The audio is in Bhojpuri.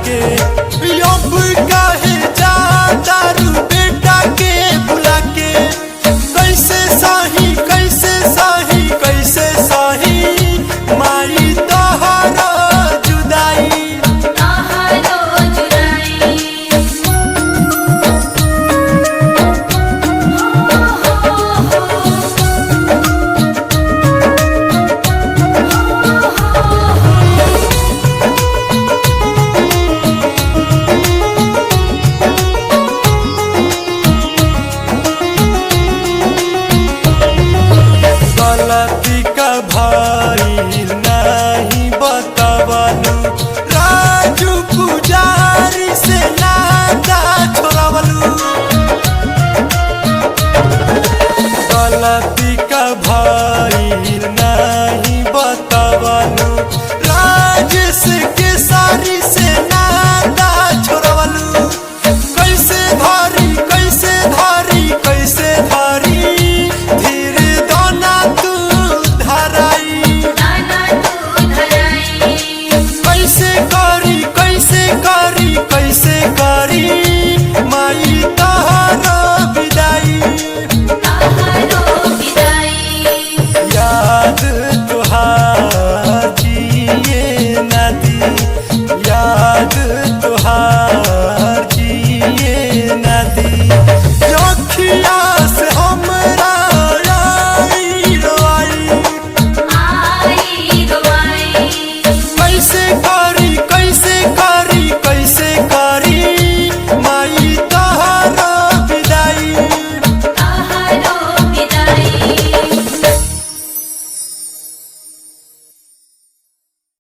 के। अब काहे जाता रू बेटा के बुला के, कैसे सही कैसे सही कैसे सही माई तोहरा जुदाई। गलती का भाई नहीं बतावलू, राजू पुजारी से नाता छोड़वलू। गलती का भाई नहीं बतावलू, राजेश के सारी से नाता छोड़वलू। कैसे धरी कैसे धरी कैसे धरी धीरे दोना तू धराई। कैसे करी कैसे करी कैसे करी माई तोहरा विदाई। याद तुहार जिए ना दी, याद तुहार जिए ना दी।